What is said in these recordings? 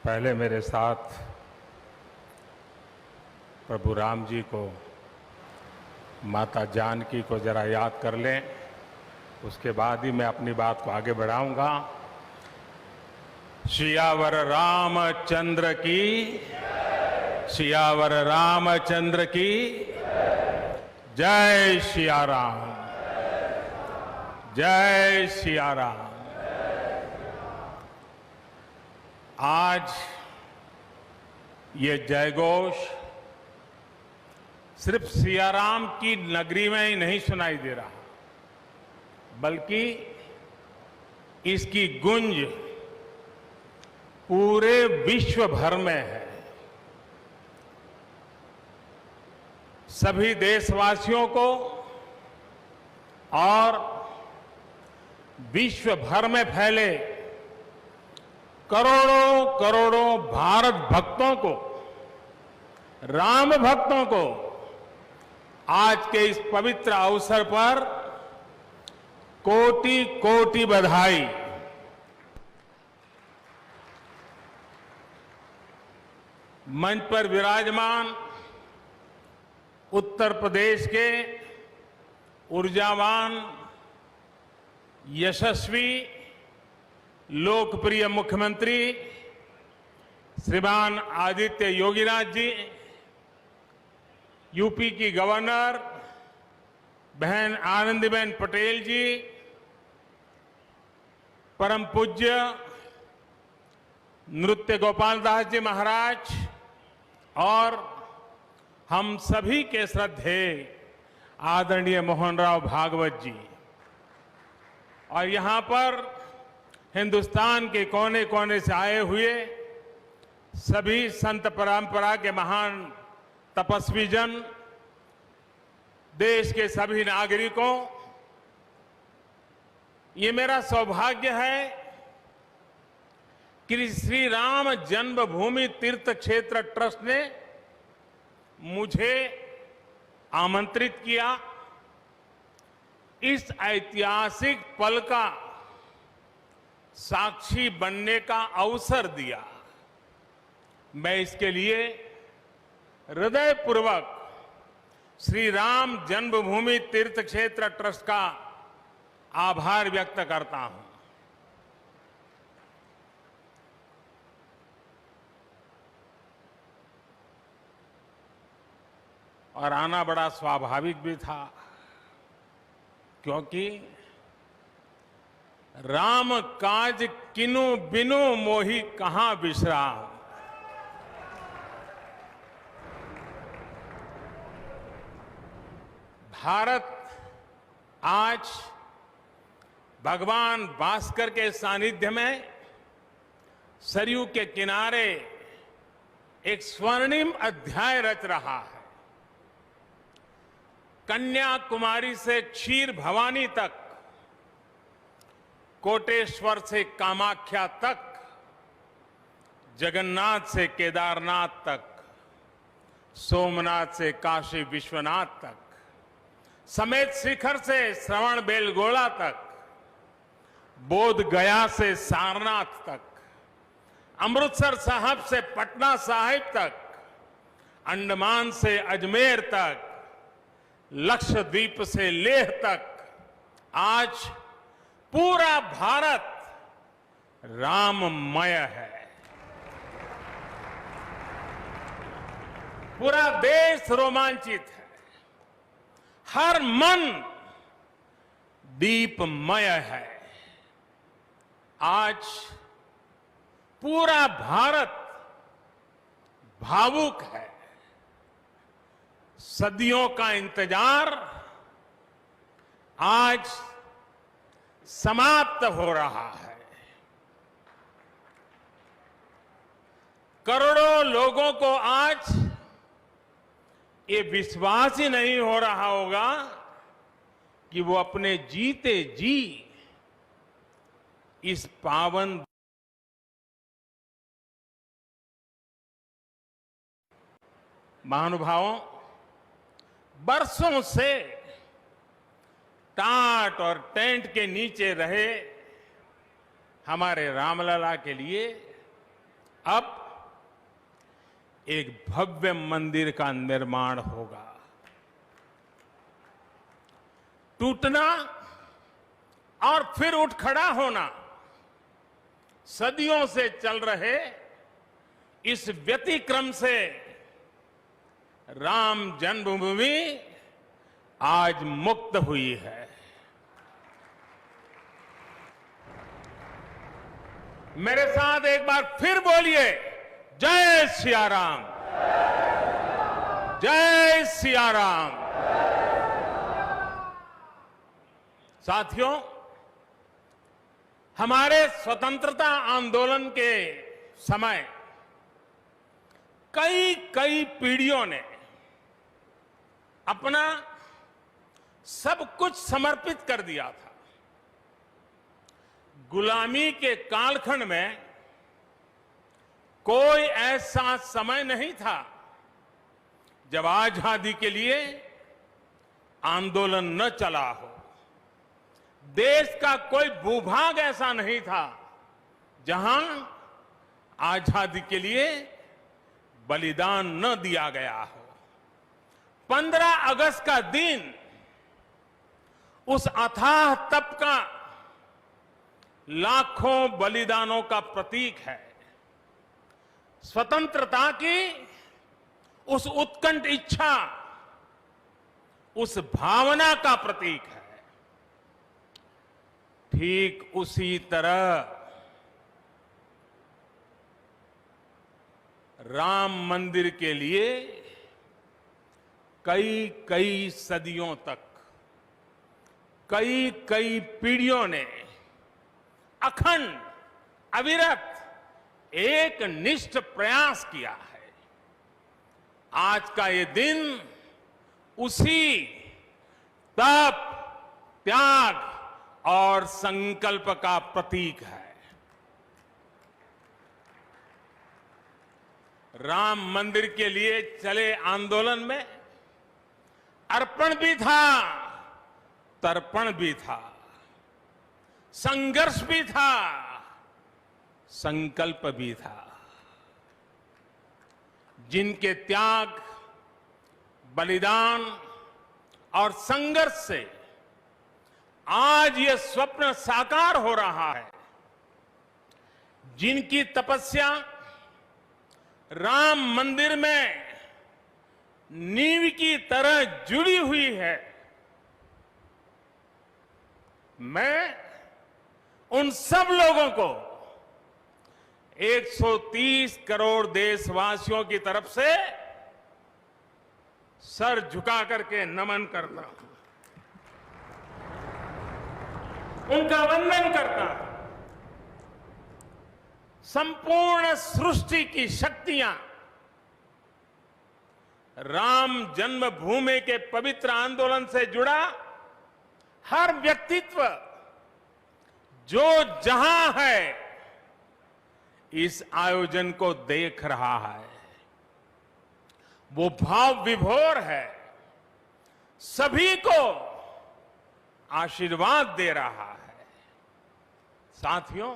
पहले मेरे साथ प्रभु राम जी को, माता जानकी को जरा याद कर लें, उसके बाद ही मैं अपनी बात को आगे बढ़ाऊंगा। सियावर रामचंद्र की, सियावर रामचंद्र की जय सिया राम, जय सिया राम। आज ये जयघोष सिर्फ सियाराम की नगरी में ही नहीं सुनाई दे रहा, बल्कि इसकी गूंज पूरे विश्व भर में है। सभी देशवासियों को और विश्व भर में फैले करोड़ों करोड़ों भारत भक्तों को, राम भक्तों को आज के इस पवित्र अवसर पर कोटि कोटि बधाई। मंच पर विराजमान उत्तर प्रदेश के ऊर्जावान, यशस्वी, लोकप्रिय मुख्यमंत्री श्रीमान आदित्य योगीनाथ जी, यूपी की गवर्नर बहन आनंदीबेन पटेल जी, परम पूज्य नृत्य गोपाल दास जी महाराज और हम सभी के श्रद्धेय आदरणीय मोहन राव भागवत जी, और यहां पर हिंदुस्तान के कोने कोने से आए हुए सभी संत परंपरा के महान तपस्वी जन, देश के सभी नागरिकों, ये मेरा सौभाग्य है कि श्री राम जन्मभूमि तीर्थ क्षेत्र ट्रस्ट ने मुझे आमंत्रित किया, इस ऐतिहासिक पल का साक्षी बनने का अवसर दिया। मैं इसके लिए हृदयपूर्वक श्री राम जन्मभूमि तीर्थ क्षेत्र ट्रस्ट का आभार व्यक्त करता हूं। और आना बड़ा स्वाभाविक भी था, क्योंकि राम काज किनु बिनु मोहि कहां बिसराम। भारत आज भगवान भास्कर के सानिध्य में सरयू के किनारे एक स्वर्णिम अध्याय रच रहा है। कन्याकुमारी से क्षीर भवानी तक, कोटेश्वर से कामाख्या तक, जगन्नाथ से केदारनाथ तक, सोमनाथ से काशी विश्वनाथ तक, समेत शिखर से श्रवण बेलगोला तक, बोध गया से सारनाथ तक, अमृतसर साहब से पटना साहिब तक, अंडमान से अजमेर तक, लक्षद्वीप से लेह तक, आज पूरा भारत राममय है। पूरा देश रोमांचित है, हर मन दीपमय है। आज पूरा भारत भावुक है। सदियों का इंतजार आज समाप्त हो रहा है। करोड़ों लोगों को आज ये विश्वास ही नहीं हो रहा होगा कि वो अपने जीते जी इस पावन महानुभावों, बरसों से टाट और टेंट के नीचे रहे हमारे रामलला के लिए अब एक भव्य मंदिर का निर्माण होगा। टूटना और फिर उठ खड़ा होना सदियों से चल रहे इस व्यतिक्रम से राम जन्मभूमि आज मुक्त हुई है। मेरे साथ एक बार फिर बोलिए, जय सिया राम, जय सिया राम। साथियों, हमारे स्वतंत्रता आंदोलन के समय कई पीढ़ियों ने अपना सब कुछ समर्पित कर दिया था। गुलामी के कालखंड में कोई ऐसा समय नहीं था जब आजादी के लिए आंदोलन न चला हो। देश का कोई भूभाग ऐसा नहीं था जहां आजादी के लिए बलिदान न दिया गया हो। 15 अगस्त का दिन उस अथाह तप का लाखों बलिदानों का प्रतीक है। स्वतंत्रता की उस उत्कंठ इच्छा, उस भावना का प्रतीक है। ठीक उसी तरह राम मंदिर के लिए कई सदियों तक कई पीढ़ियों ने अखंड अविरत एक निष्ठ प्रयास किया है। आज का ये दिन उसी तप, त्याग और संकल्प का प्रतीक है। राम मंदिर के लिए चले आंदोलन में अर्पण भी था, तर्पण भी था, संघर्ष भी था, संकल्प भी था। जिनके त्याग, बलिदान और संघर्ष से आज ये स्वप्न साकार हो रहा है, जिनकी तपस्या राम मंदिर में नींव की तरह जुड़ी हुई है, मैं उन सब लोगों को 130 करोड़ देशवासियों की तरफ से सर झुका करके नमन करता हूं, उनका वंदन करता हूं। संपूर्ण सृष्टि की शक्तियां राम जन्मभूमि के पवित्र आंदोलन से जुड़ा हर व्यक्तित्व जो जहां है इस आयोजन को देख रहा है, वो भाव विभोर है, सभी को आशीर्वाद दे रहा है। साथियों,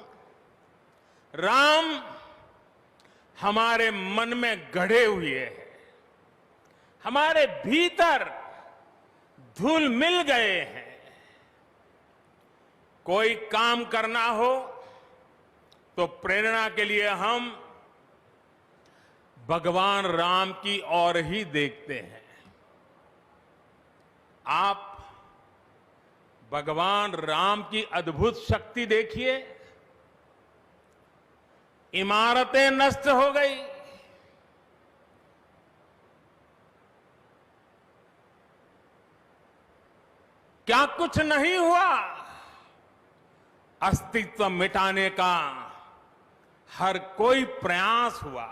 राम हमारे मन में गढ़े हुए हैं, हमारे भीतर धुल मिल गए हैं। कोई काम करना हो तो प्रेरणा के लिए हम भगवान राम की ओर ही देखते हैं। आप भगवान राम की अद्भुत शक्ति देखिए। इमारतें नष्ट हो गई, क्या कुछ नहीं हुआ? अस्तित्व मिटाने का हर कोई प्रयास हुआ,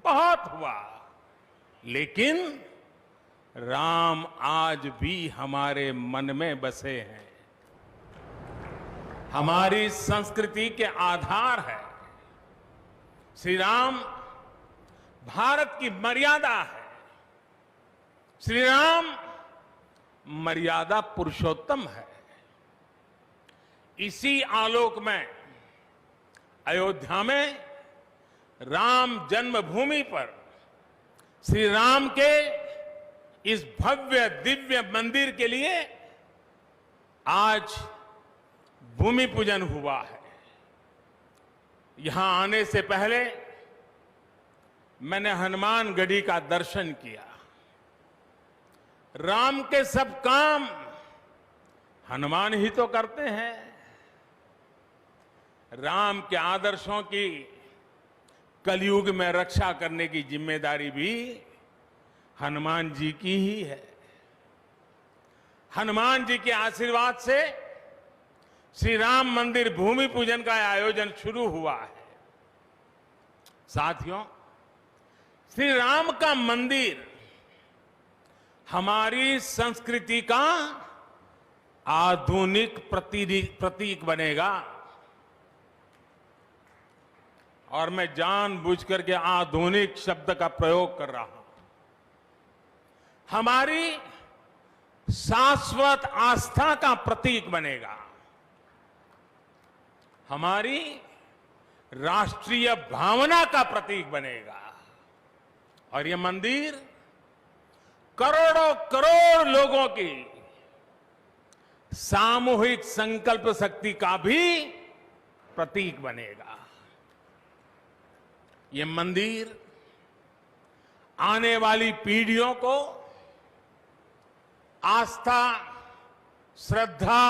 बहुत हुआ, लेकिन राम आज भी हमारे मन में बसे हैं, हमारी संस्कृति के आधार है। श्री राम भारत की मर्यादा है। श्री राम मर्यादा पुरुषोत्तम है। इसी आलोक में अयोध्या में राम जन्मभूमि पर श्री राम के इस भव्य दिव्य मंदिर के लिए आज भूमि पूजन हुआ है। यहां आने से पहले मैंने हनुमानगढ़ी का दर्शन किया। राम के सब काम हनुमान ही तो करते हैं। राम के आदर्शों की कलयुग में रक्षा करने की जिम्मेदारी भी हनुमान जी की ही है। हनुमान जी के आशीर्वाद से श्री राम मंदिर भूमि पूजन का आयोजन शुरू हुआ है। साथियों, श्री राम का मंदिर हमारी संस्कृति का आधुनिक प्रतीक बनेगा। और मैं जानबूझकर के आधुनिक शब्द का प्रयोग कर रहा हूं। हमारी शाश्वत आस्था का प्रतीक बनेगा। हमारी राष्ट्रीय भावना का प्रतीक बनेगा। और यह मंदिर करोड़ों करोड़ लोगों की सामूहिक संकल्प शक्ति का भी प्रतीक बनेगा। यह मंदिर आने वाली पीढ़ियों को आस्था, श्रद्धा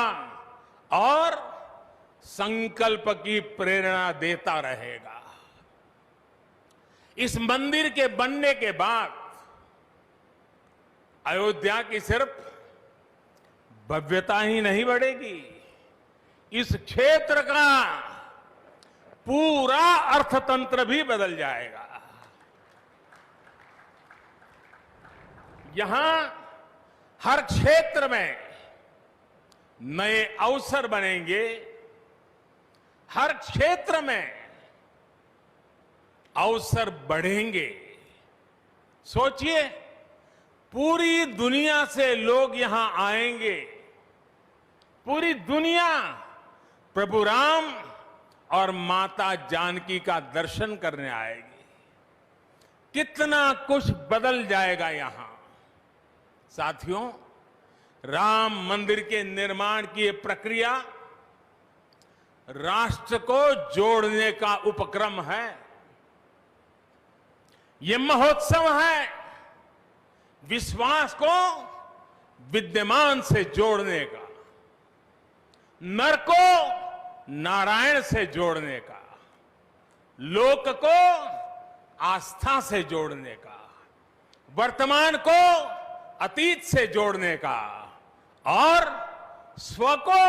और संकल्प की प्रेरणा देता रहेगा। इस मंदिर के बनने के बाद अयोध्या की सिर्फ भव्यता ही नहीं बढ़ेगी, इस क्षेत्र का पूरा अर्थतंत्र भी बदल जाएगा। यहां हर क्षेत्र में नए अवसर बनेंगे। हर क्षेत्र में अवसर बढ़ेंगे। सोचिए, पूरी दुनिया से लोग यहां आएंगे। पूरी दुनिया प्रभु राम और माता जानकी का दर्शन करने आएगी। कितना कुछ बदल जाएगा यहां। साथियों, राम मंदिर के निर्माण की ये प्रक्रिया राष्ट्र को जोड़ने का उपक्रम है। ये महोत्सव है विश्वास को विद्यमान से जोड़ने का, नर को नारायण से जोड़ने का, लोक को आस्था से जोड़ने का, वर्तमान को अतीत से जोड़ने का और स्व को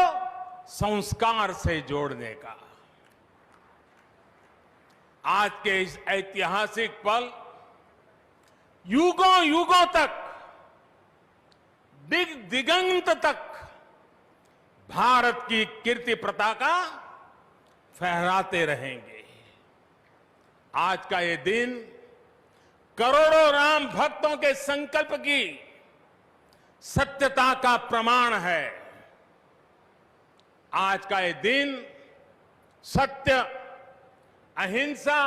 संस्कार से जोड़ने का। आज के इस ऐतिहासिक पल युगों युगों तक, दिगंत तक भारत की कीर्ति पताका फहराते रहेंगे। आज का ये दिन करोड़ों राम भक्तों के संकल्प की सत्यता का प्रमाण है। आज का ये दिन सत्य, अहिंसा,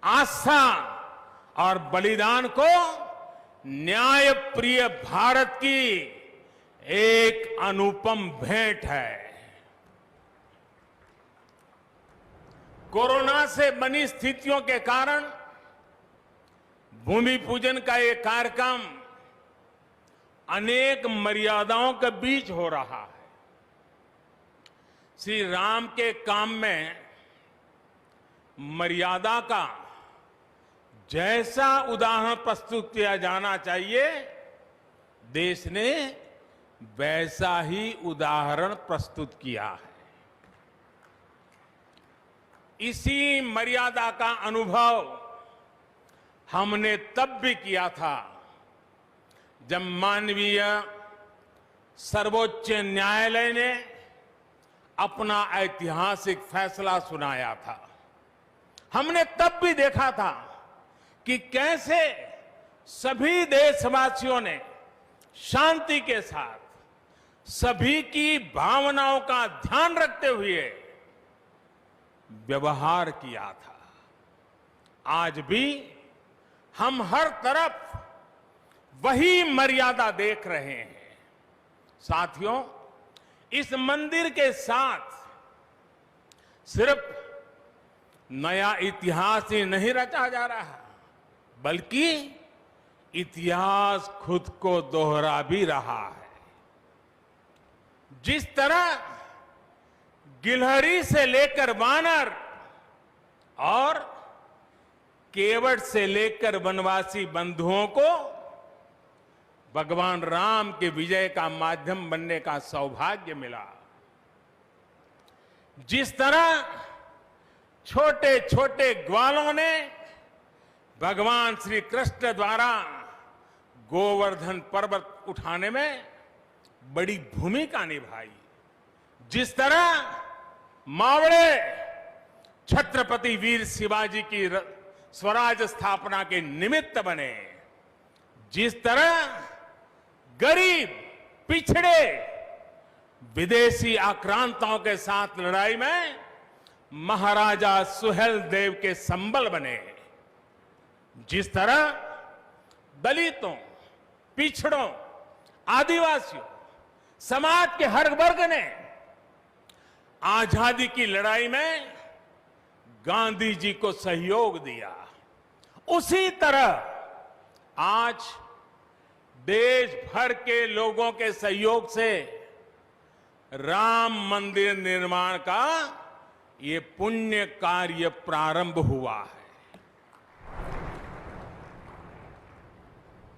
आस्था और बलिदान को न्याय प्रिय भारत की एक अनुपम भेंट है। कोरोना से बनी स्थितियों के कारण भूमि पूजन का ये कार्यक्रम अनेक मर्यादाओं के बीच हो रहा है। श्री राम के काम में मर्यादा का जैसा उदाहरण प्रस्तुत किया जाना चाहिए, देश ने वैसा ही उदाहरण प्रस्तुत किया है। इसी मर्यादा का अनुभव हमने तब भी किया था जब माननीय सर्वोच्च न्यायालय ने अपना ऐतिहासिक फैसला सुनाया था। हमने तब भी देखा था कि कैसे सभी देशवासियों ने शांति के साथ सभी की भावनाओं का ध्यान रखते हुए व्यवहार किया था। आज भी हम हर तरफ वही मर्यादा देख रहे हैं। साथियों, इस मंदिर के साथ सिर्फ नया इतिहास ही नहीं रचा जा रहा, बल्कि इतिहास खुद को दोहरा भी रहा है। जिस तरह गिलहरी से लेकर वानर और केवट से लेकर वनवासी बंधुओं को भगवान राम के विजय का माध्यम बनने का सौभाग्य मिला, जिस तरह छोटे छोटे ग्वालों ने भगवान श्री कृष्ण द्वारा गोवर्धन पर्वत उठाने में बड़ी भूमिका निभाई, जिस तरह मावड़े छत्रपति वीर शिवाजी की स्वराज स्थापना के निमित्त बने, जिस तरह गरीब पिछड़े विदेशी आक्रांताओं के साथ लड़ाई में महाराजा सुहेल देव के संबल बने, जिस तरह दलितों, पिछड़ों, आदिवासियों, समाज के हर वर्ग ने आजादी की लड़ाई में गांधी जी को सहयोग दिया, उसी तरह आज देश भर के लोगों के सहयोग से राम मंदिर निर्माण का ये पुण्य कार्य प्रारंभ हुआ है।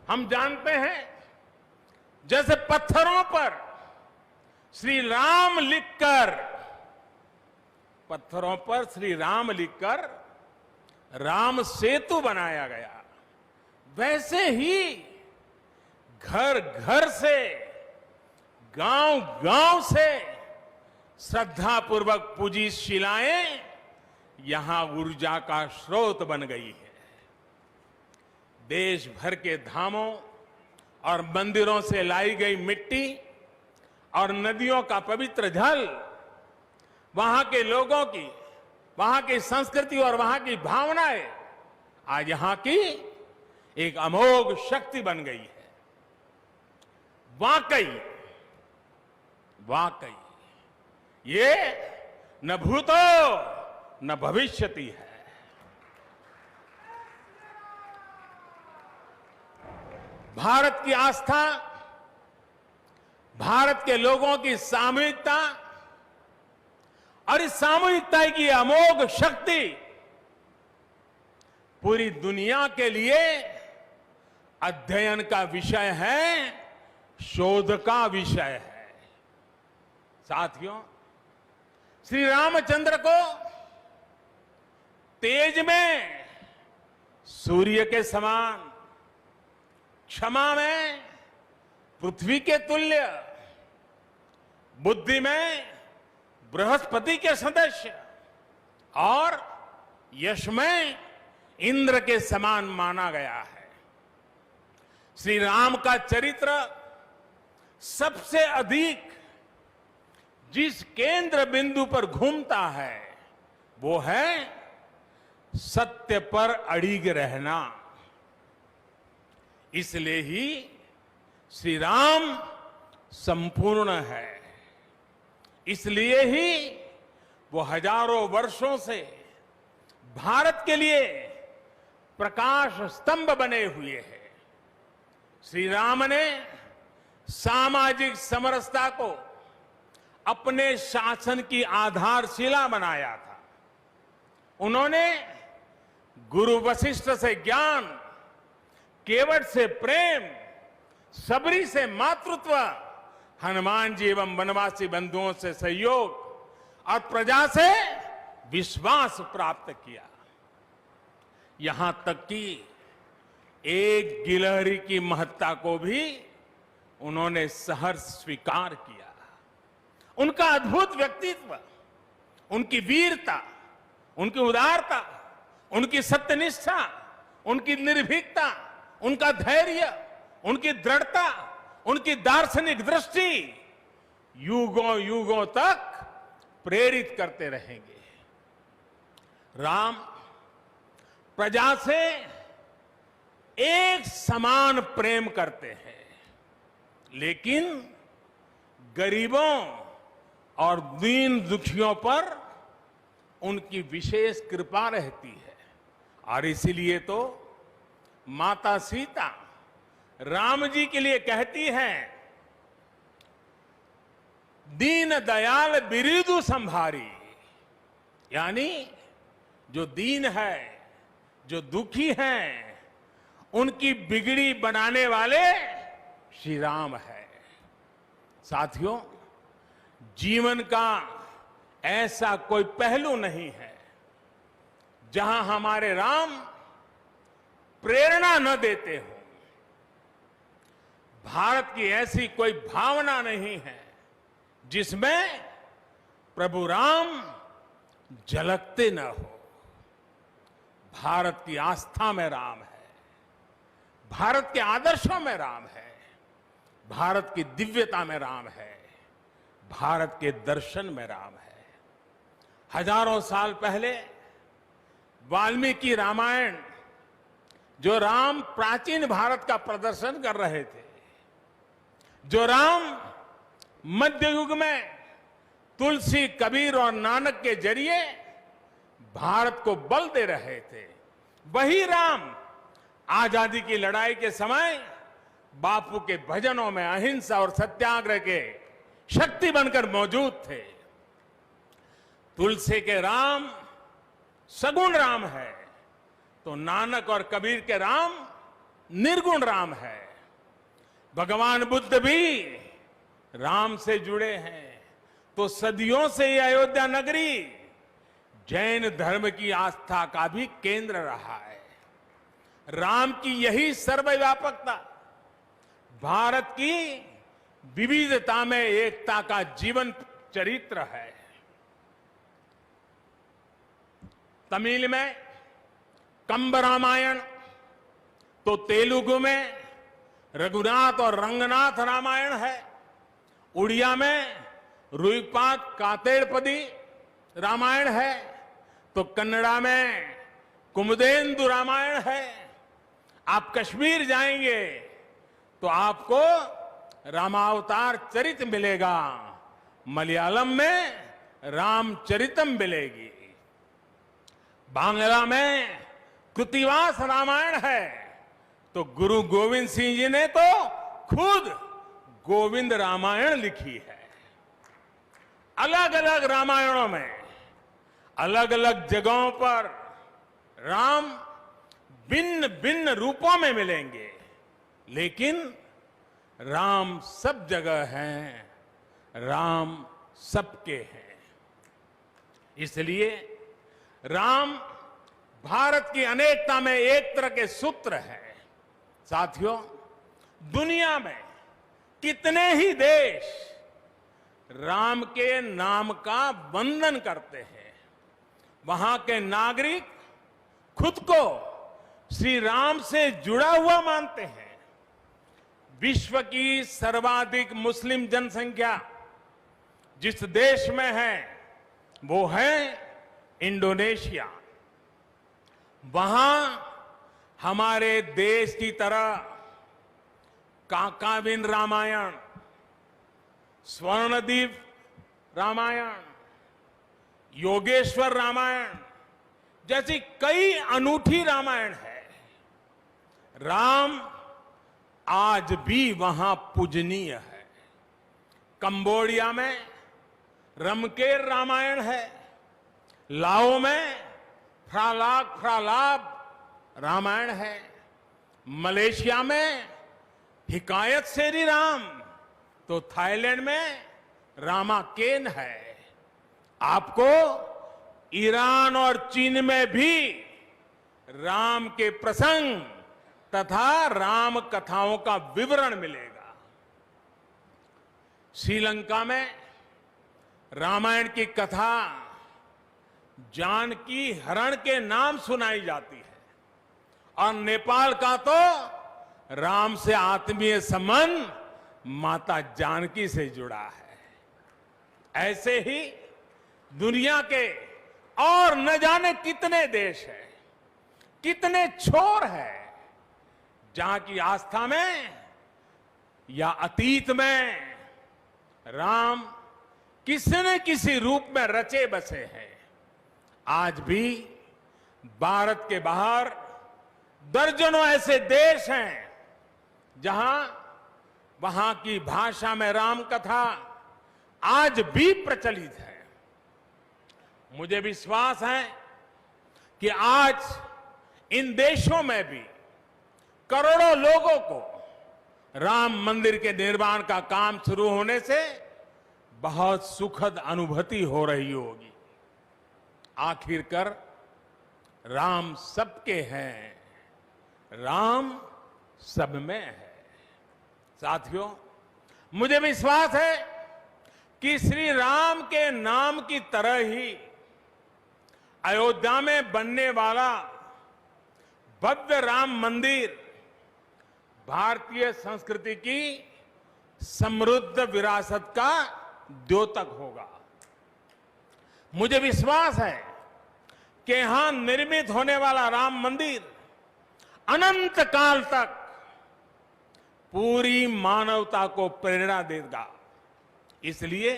हम जानते हैं, जैसे पत्थरों पर श्री राम लिखकर राम सेतु बनाया गया, वैसे ही घर घर से, गांव गांव से श्रद्धापूर्वक पूजी शिलाएं यहां ऊर्जा का स्रोत बन गई है। देश भर के धामों और मंदिरों से लाई गई मिट्टी और नदियों का पवित्र जल वहां के लोगों की, वहां की संस्कृति और वहां की भावनाएं आज यहां की एक अमोघ शक्ति बन गई है। वाकई ये न भूतो न भविष्यति है। भारत की आस्था, भारत के लोगों की सामूहिकता और इस सामूहिकता की अमोघ शक्ति पूरी दुनिया के लिए अध्ययन का विषय है, शोध का विषय है। साथियों, श्री रामचंद्र को तेज में सूर्य के समान, क्षमा में पृथ्वी के तुल्य, बुद्धि में बृहस्पति के सदस्य और यश में इंद्र के समान माना गया है। श्री राम का चरित्र सबसे अधिक जिस केंद्र बिंदु पर घूमता है वो है सत्य पर अड़िग रहना। इसलिए ही श्री राम संपूर्ण है, इसलिए ही वो हजारों वर्षों से भारत के लिए प्रकाश स्तंभ बने हुए हैं। श्री राम ने सामाजिक समरसता को अपने शासन की आधारशिला बनाया था। उन्होंने गुरु वशिष्ठ से ज्ञान, केवट से प्रेम, सबरी से मातृत्व, हनुमान जी एवं वनवासी बंधुओं से सहयोग और प्रजा से विश्वास प्राप्त किया। यहां तक कि एक गिलहरी की महत्ता को भी उन्होंने सहर्ष स्वीकार किया। उनका अद्भुत व्यक्तित्व, उनकी वीरता, उनकी उदारता, उनकी सत्यनिष्ठा, उनकी निर्भीकता, उनका धैर्य, उनकी दृढ़ता, उनकी दार्शनिक दृष्टि युगों युगों तक प्रेरित करते रहेंगे। राम प्रजा से एक समान प्रेम करते हैं, लेकिन गरीबों और दीन दुखियों पर उनकी विशेष कृपा रहती है। और इसीलिए तो माता सीता राम जी के लिए कहती हैं, दीन दयाल बिरिदु संभारी, यानी जो दीन है, जो दुखी हैं, उनकी बिगड़ी बनाने वाले श्री राम है। साथियों, जीवन का ऐसा कोई पहलू नहीं है जहां हमारे राम प्रेरणा न देते हो। भारत की ऐसी कोई भावना नहीं है जिसमें प्रभु राम झलकते न हो। भारत की आस्था में राम है, भारत के आदर्शों में राम है, भारत की दिव्यता में राम है, भारत के दर्शन में राम है। हजारों साल पहले वाल्मीकि रामायण, जो राम प्राचीन भारत का प्रदर्शन कर रहे थे, जो राम मध्य युग में तुलसी, कबीर और नानक के जरिए भारत को बल दे रहे थे, वही राम आजादी की लड़ाई के समय बापू के भजनों में अहिंसा और सत्याग्रह के शक्ति बनकर मौजूद थे। तुलसी के राम सगुण राम है, तो नानक और कबीर के राम निर्गुण राम है। भगवान बुद्ध भी राम से जुड़े हैं, तो सदियों से ये अयोध्या नगरी जैन धर्म की आस्था का भी केंद्र रहा है। राम की यही सर्वव्यापकता भारत की विविधता में एकता का जीवन चरित्र है। तमिल में कंब रामायण, तो तेलुगु में रघुनाथ और रंगनाथ रामायण है। उड़िया में रुइपात कातेड़पदी रामायण है, तो कन्नड़ा में कुमुदेंदु रामायण है। आप कश्मीर जाएंगे तो आपको रामावतार चरित मिलेगा, मलयालम में रामचरितम मिलेगी, बांग्ला में कृतिवास रामायण है, तो गुरु गोविंद सिंह जी ने तो खुद गोविंद रामायण लिखी है। अलग अलग रामायणों में अलग अलग जगहों पर राम भिन्न भिन्न रूपों में मिलेंगे, लेकिन राम सब जगह हैं, राम सबके हैं। इसलिए राम भारत की अनेकता में एक तरह के सूत्र है। साथियों, दुनिया में कितने ही देश राम के नाम का वंदन करते हैं, वहां के नागरिक खुद को श्री राम से जुड़ा हुआ मानते हैं। विश्व की सर्वाधिक मुस्लिम जनसंख्या जिस देश में है वो है इंडोनेशिया। वहां हमारे देश की तरह काकाविन रामायण, स्वर्णदीप रामायण, योगेश्वर रामायण जैसी कई अनूठी रामायण है। राम आज भी वहां पूजनीय है। कंबोडिया में रमकेर रामायण है, लाओ में फ्रालाब रामायण है, मलेशिया में हिकायत सेरी राम, तो थाईलैंड में रामाकेन है। आपको ईरान और चीन में भी राम के प्रसंग तथा राम कथाओं का विवरण मिलेगा। श्रीलंका में रामायण की कथा जानकी हरण के नाम सुनाई जाती है, और नेपाल का तो राम से आत्मीय संबंध माता जानकी से जुड़ा है। ऐसे ही दुनिया के और न जाने कितने देश हैं। कितने छोर है जहां की आस्था में या अतीत में राम किसी न किसी रूप में रचे बसे हैं। आज भी भारत के बाहर दर्जनों ऐसे देश हैं जहां वहां की भाषा में राम कथा आज भी प्रचलित है। मुझे विश्वास है कि आज इन देशों में भी करोड़ों लोगों को राम मंदिर के निर्माण का काम शुरू होने से बहुत सुखद अनुभूति हो रही होगी। आखिरकार राम सबके हैं, राम सब में है। साथियों, मुझे विश्वास है कि श्री राम के नाम की तरह ही अयोध्या में बनने वाला भव्य राम मंदिर भारतीय संस्कृति की समृद्ध विरासत का द्योतक होगा। मुझे विश्वास है कि यहां निर्मित होने वाला राम मंदिर अनंत काल तक पूरी मानवता को प्रेरणा देगा। इसलिए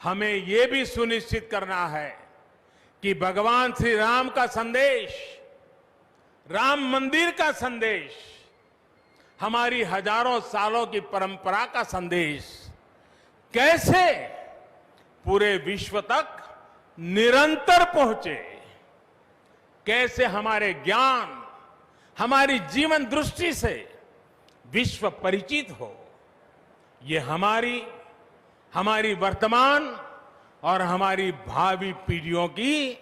हमें यह भी सुनिश्चित करना है कि भगवान श्री राम का संदेश, राम मंदिर का संदेश, हमारी हजारों सालों की परंपरा का संदेश कैसे पूरे विश्व तक निरंतर पहुंचे, कैसे हमारे ज्ञान, हमारी जीवन दृष्टि से विश्व परिचित हो, ये हमारी वर्तमान और हमारी भावी पीढ़ियों की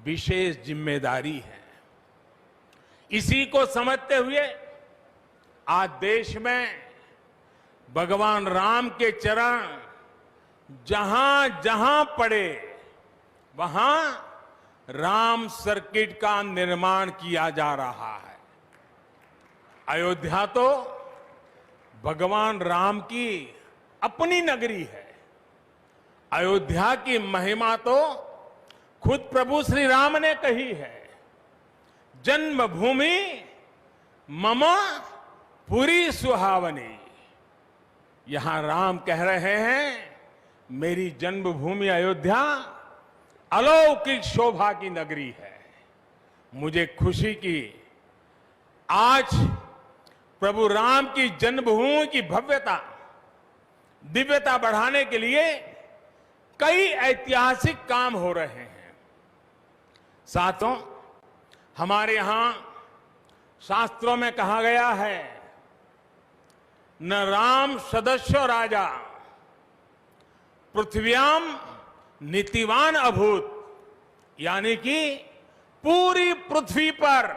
विशेष जिम्मेदारी है। इसी को समझते हुए आज देश में भगवान राम के चरण जहां जहां पड़े वहां राम सर्किट का निर्माण किया जा रहा है। अयोध्या तो भगवान राम की अपनी नगरी है। अयोध्या की महिमा तो खुद प्रभु श्री राम ने कही है। जन्मभूमि मम पुरी सुहावनी। यहां राम कह रहे हैं, मेरी जन्मभूमि अयोध्या अलौकिक शोभा की नगरी है। मुझे खुशी की आज प्रभु राम की जन्मभूमि की भव्यता, दिव्यता बढ़ाने के लिए कई ऐतिहासिक काम हो रहे हैं। साथों, हमारे यहां शास्त्रों में कहा गया है, न राम सदस्यो राजा पृथ्व्याम नीतिवान अभूत। यानी कि पूरी पृथ्वी पर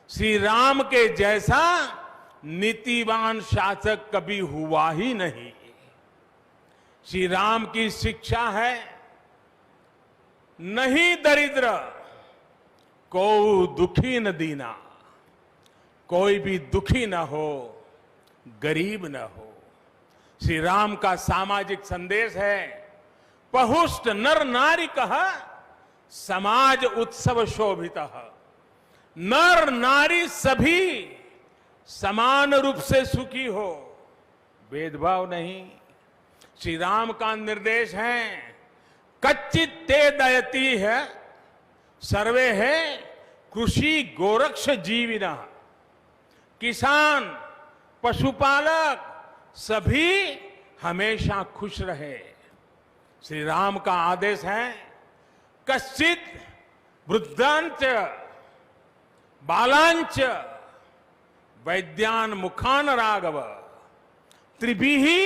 श्री राम के जैसा नीतिवान शासक कभी हुआ ही नहीं। श्री राम की शिक्षा है, नहीं दरिद्र को दुखी न दीना। कोई भी दुखी न हो, गरीब न हो। श्री राम का सामाजिक संदेश है, पहुष्ट नर नारी कह समाज उत्सव शोभित। नर नारी सभी समान रूप से सुखी हो, भेदभाव नहीं। श्री राम का निर्देश है, कच्चित ते दयती है सर्वे है कृषि गोरक्ष जीविना। किसान, पशुपालक सभी हमेशा खुश रहे। श्री राम का आदेश है, कश्चित वृद्धांच बालांच वैद्यान मुखान राघव त्रिभिहि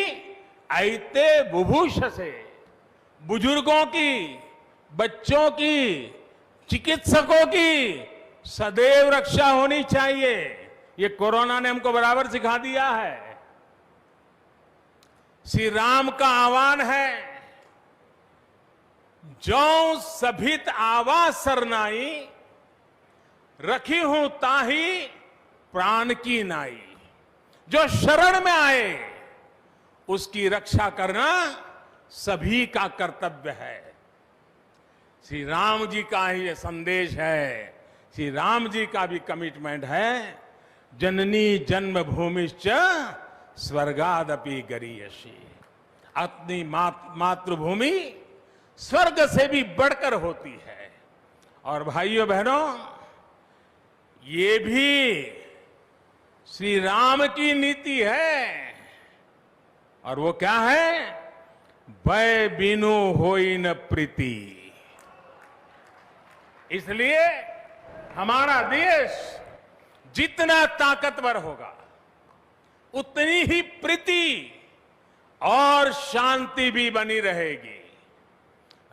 ऐते बुभूष से। बुजुर्गों की, बच्चों की, चिकित्सकों की सदैव रक्षा होनी चाहिए। ये कोरोना ने हमको बराबर सिखा दिया है। श्री राम का आह्वान है, जो सभित आवा सरनाई रखी हूं ताही प्राण की नाई। जो शरण में आए उसकी रक्षा करना सभी का कर्तव्य है। श्री राम जी का ही यह संदेश है श्री राम जी का भी कमिटमेंट है, जननी जन्मभूमिश्च स्वर्गादपि गरीयसी। अपनी मातृभूमि स्वर्ग से भी बढ़कर होती है। और भाइयों बहनों, ये भी श्री राम की नीति है। और वो क्या है? भय बिनु होई न प्रीति। इसलिए हमारा देश जितना ताकतवर होगा, उतनी ही प्रीति और शांति भी बनी रहेगी।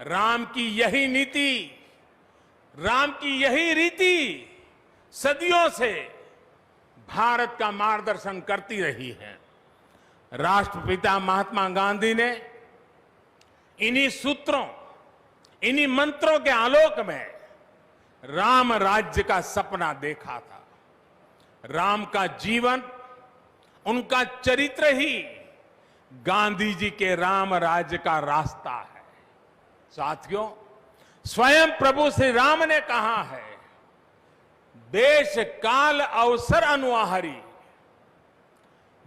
राम की यही नीति, राम की यही रीति सदियों से भारत का मार्गदर्शन करती रही है। राष्ट्रपिता महात्मा गांधी ने इन्हीं सूत्रों, इन्हीं मंत्रों के आलोक में राम राज्य का सपना देखा था। राम का जीवन, उनका चरित्र ही गांधी जी के राम राज्य का रास्ता है। साथियों, स्वयं प्रभु श्री राम ने कहा है, देश काल अवसर अनुआहारी,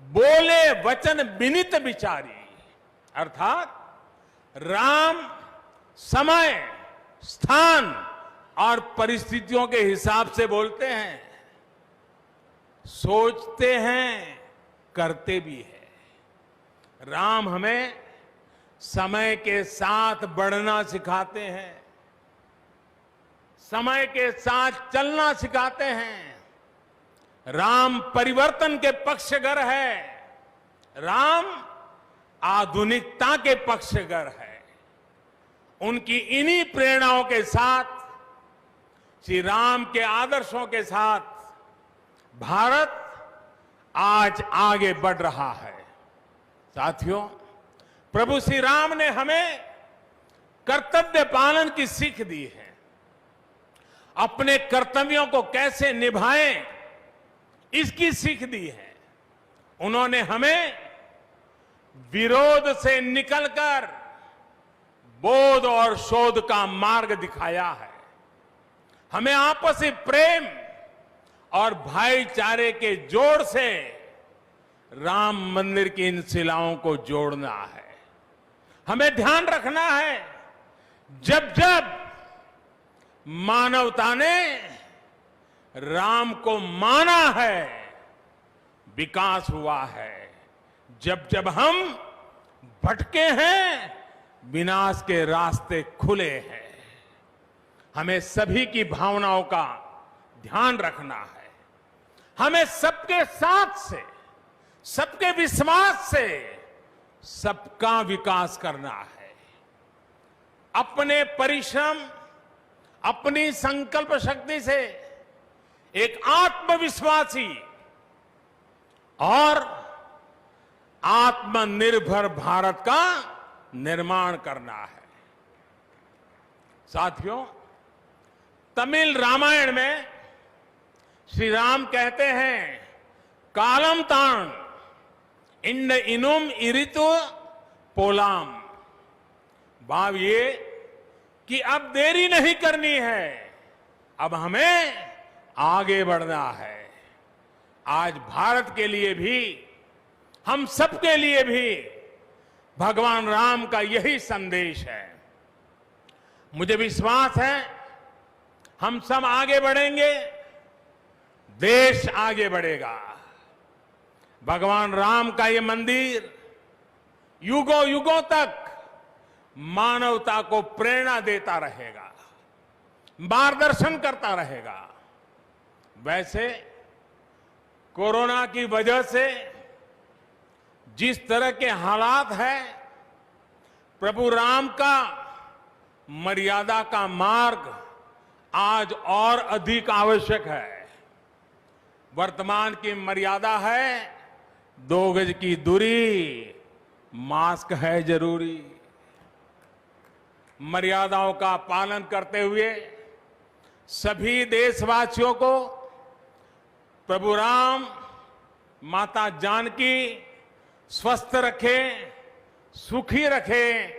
बोले वचन विनित विचारी। अर्थात राम समय, स्थान और परिस्थितियों के हिसाब से बोलते हैं, सोचते हैं, करते भी है। राम हमें समय के साथ बढ़ना सिखाते हैं, समय के साथ चलना सिखाते हैं। राम परिवर्तन के पक्षगर है, राम आधुनिकता के पक्षगर है। उनकी इन्हीं प्रेरणाओं के साथ, श्री राम के आदर्शों के साथ भारत आज आगे बढ़ रहा है। साथियों, प्रभु श्री राम ने हमें कर्तव्य पालन की सीख दी है। अपने कर्तव्यों को कैसे निभाएं, इसकी सीख दी है। उन्होंने हमें विरोध से निकलकर बोध और शोध का मार्ग दिखाया है। हमें आपसी प्रेम और भाईचारे के जोड़ से राम मंदिर की इन शिलाओं को जोड़ना है। हमें ध्यान रखना है, जब जब मानवता ने राम को माना है, विकास हुआ है। जब जब हम भटके हैं, विनाश के रास्ते खुले हैं। हमें सभी की भावनाओं का ध्यान रखना है। हमें सबके साथ से, सबके विश्वास से सबका विकास करना है। अपने परिश्रम, अपनी संकल्प शक्ति से एक आत्मविश्वासी और आत्मनिर्भर भारत का निर्माण करना है। साथियों, तमिल रामायण में श्री राम कहते हैं, कालम तान इंड इनुम इरितु पोलाम। भाव ये कि अब देरी नहीं करनी है, अब हमें आगे बढ़ना है। आज भारत के लिए भी, हम सबके लिए भी भगवान राम का यही संदेश है। मुझे विश्वास है, हम सब आगे बढ़ेंगे, देश आगे बढ़ेगा। भगवान राम का ये मंदिर युगों युगों तक मानवता को प्रेरणा देता रहेगा, मार्गदर्शन करता रहेगा। वैसे कोरोना की वजह से जिस तरह के हालात हैं, प्रभु राम का मर्यादा का मार्ग आज और अधिक आवश्यक है। वर्तमान की मर्यादा है 2 गज की दूरी, मास्क है जरूरी। मर्यादाओं का पालन करते हुए सभी देशवासियों को प्रभु राम, माता जानकी स्वस्थ रखें, सुखी रखें,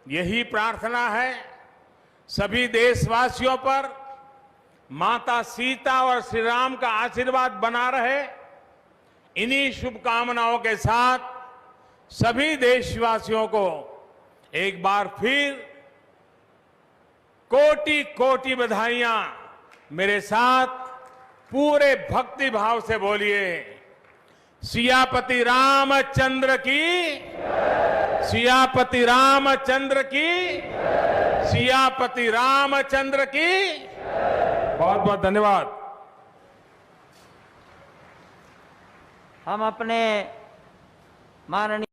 यही प्रार्थना है। सभी देशवासियों पर माता सीता और श्री राम का आशीर्वाद बना रहे, इन्हीं शुभकामनाओं के साथ सभी देशवासियों को एक बार फिर कोटि कोटि बधाइयां। मेरे साथ पूरे भक्ति भाव से बोलिए, सियापति रामचंद्र की, सियापति रामचंद्र की, सियापति रामचंद्र की। बहुत बहुत धन्यवाद। हम अपने माननीय